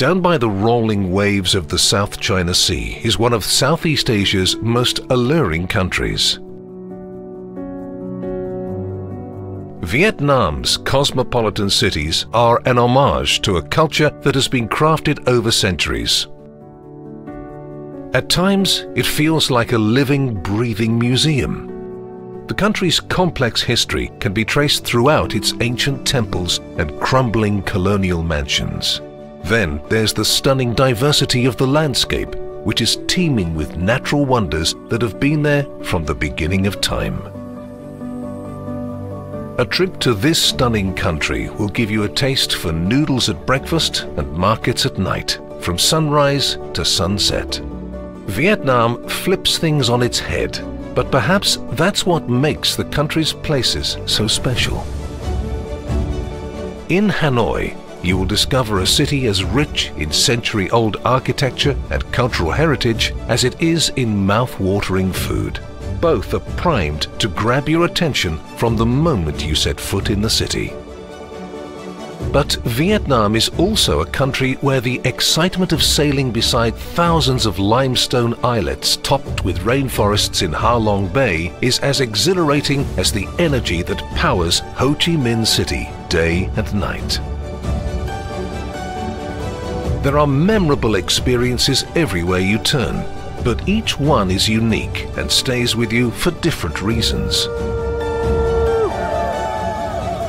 down by the rolling waves of the South China Sea, is one of Southeast Asia's most alluring countries. Vietnam's cosmopolitan cities are an homage to a culture that has been crafted over centuries. At times, it feels like a living, breathing museum. The country's complex history can be traced throughout its ancient temples and crumbling colonial mansions. Then there's the stunning diversity of the landscape, which is teeming with natural wonders that have been there from the beginning of time. A trip to this stunning country will give you a taste for noodles at breakfast and markets at night, from sunrise to sunset. Vietnam flips things on its head, but perhaps that's what makes the country's places so special. In Hanoi, you will discover a city as rich in century-old architecture and cultural heritage as it is in mouth-watering food. Both are primed to grab your attention from the moment you set foot in the city. But Vietnam is also a country where the excitement of sailing beside thousands of limestone islets topped with rainforests in Ha Long Bay is as exhilarating as the energy that powers Ho Chi Minh City day and night. There are memorable experiences everywhere you turn, but each one is unique and stays with you for different reasons.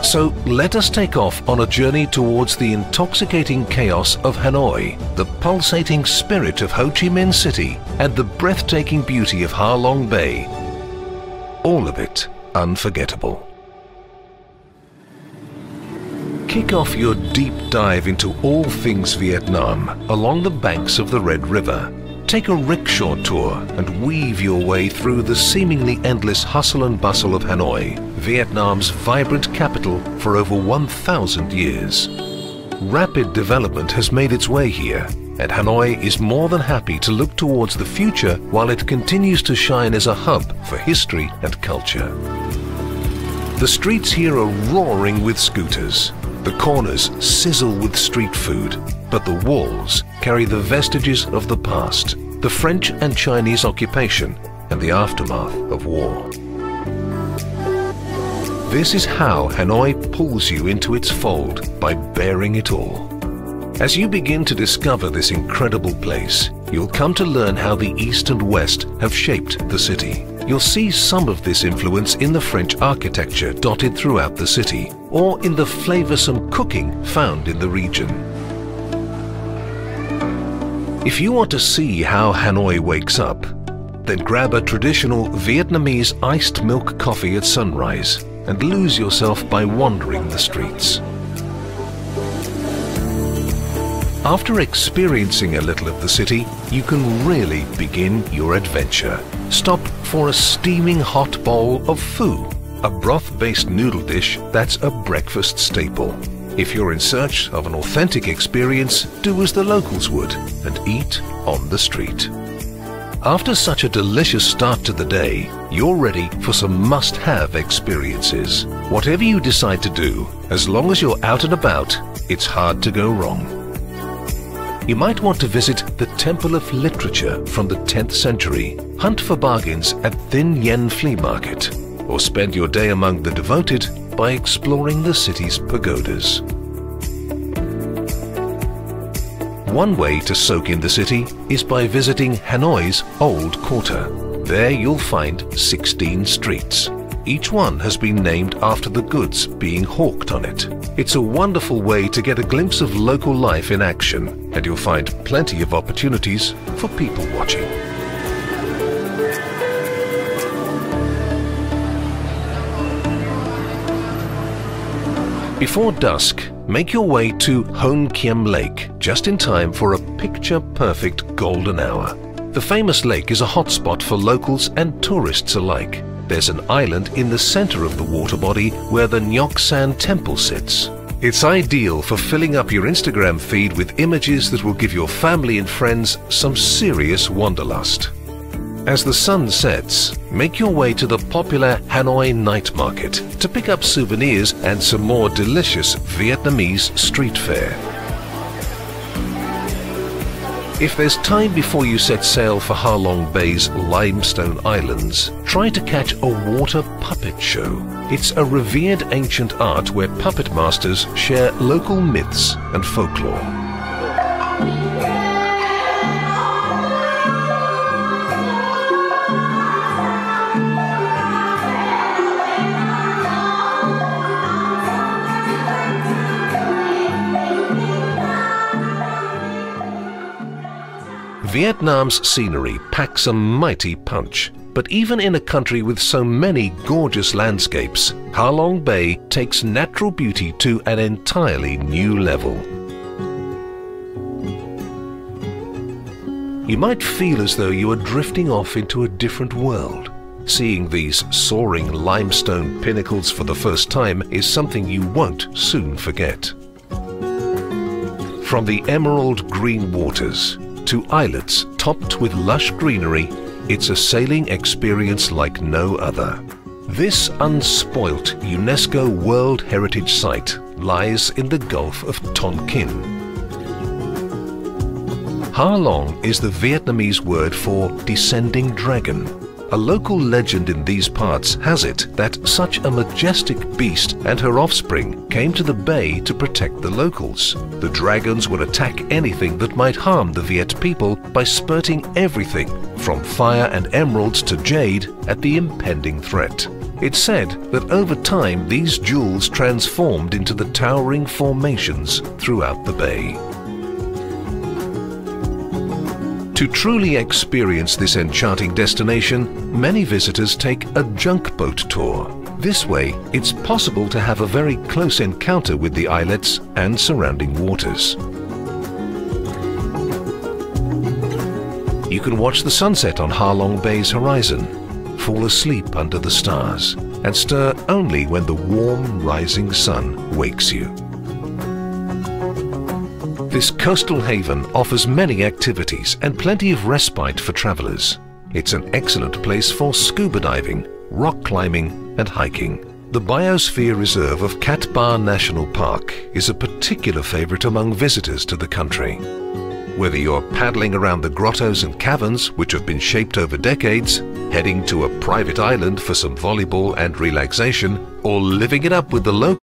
So let us take off on a journey towards the intoxicating chaos of Hanoi, the pulsating spirit of Ho Chi Minh City, and the breathtaking beauty of Ha Long Bay. All of it unforgettable. Kick off your deep dive into all things Vietnam along the banks of the Red River. Take a rickshaw tour and weave your way through the seemingly endless hustle and bustle of Hanoi, Vietnam's vibrant capital for over 1,000 years. Rapid development has made its way here, and Hanoi is more than happy to look towards the future while it continues to shine as a hub for history and culture. The streets here are roaring with scooters. The corners sizzle with street food, but the walls carry the vestiges of the past, the French and Chinese occupation, and the aftermath of war. This is how Hanoi pulls you into its fold by bearing it all. As you begin to discover this incredible place, you'll come to learn how the East and West have shaped the city. You'll see some of this influence in the French architecture dotted throughout the city, or in the flavoursome cooking found in the region. If you want to see how Hanoi wakes up, then grab a traditional Vietnamese iced milk coffee at sunrise and lose yourself by wandering the streets. After experiencing a little of the city, you can really begin your adventure. Stop for a steaming hot bowl of pho, a broth-based noodle dish that's a breakfast staple. If you're in search of an authentic experience, do as the locals would and eat on the street. After such a delicious start to the day, you're ready for some must-have experiences. Whatever you decide to do, as long as you're out and about, it's hard to go wrong. You might want to visit the Temple of Literature from the 10th century, hunt for bargains at Thin Yen Flea Market, or spend your day among the devoted by exploring the city's pagodas. One way to soak in the city is by visiting Hanoi's Old Quarter. There you'll find 16 streets. Each one has been named after the goods being hawked on it. It's a wonderful way to get a glimpse of local life in action, and you'll find plenty of opportunities for people watching. Before dusk, make your way to Hon Kiem Lake just in time for a picture-perfect golden hour. The famous lake is a hotspot for locals and tourists alike. There's an island in the center of the water body where the Ngoc San Temple sits. It's ideal for filling up your Instagram feed with images that will give your family and friends some serious wanderlust. As the sun sets, make your way to the popular Hanoi night market to pick up souvenirs and some more delicious Vietnamese street fare. If there's time before you set sail for Ha Long Bay's limestone islands, try to catch a water puppet show. It's a revered ancient art where puppet masters share local myths and folklore. Vietnam's scenery packs a mighty punch, but even in a country with so many gorgeous landscapes, Ha Long Bay takes natural beauty to an entirely new level. You might feel as though you are drifting off into a different world. Seeing these soaring limestone pinnacles for the first time is something you won't soon forget. From the emerald green waters to islets topped with lush greenery, it's a sailing experience like no other. This unspoilt UNESCO World Heritage Site lies in the Gulf of Tonkin. Ha Long is the Vietnamese word for descending dragon. A local legend in these parts has it that such a majestic beast and her offspring came to the bay to protect the locals. The dragons would attack anything that might harm the Viet people by spurting everything from fire and emeralds to jade at the impending threat. It's said that over time these jewels transformed into the towering formations throughout the bay. To truly experience this enchanting destination, many visitors take a junk boat tour. This way, it's possible to have a very close encounter with the islets and surrounding waters. You can watch the sunset on Ha Long Bay's horizon, fall asleep under the stars, and stir only when the warm rising sun wakes you. This coastal haven offers many activities and plenty of respite for travelers. It's an excellent place for scuba diving, rock climbing and hiking. The Biosphere Reserve of Cat Ba National Park is a particular favorite among visitors to the country. Whether you're paddling around the grottos and caverns which have been shaped over decades, heading to a private island for some volleyball and relaxation, or living it up with the locals,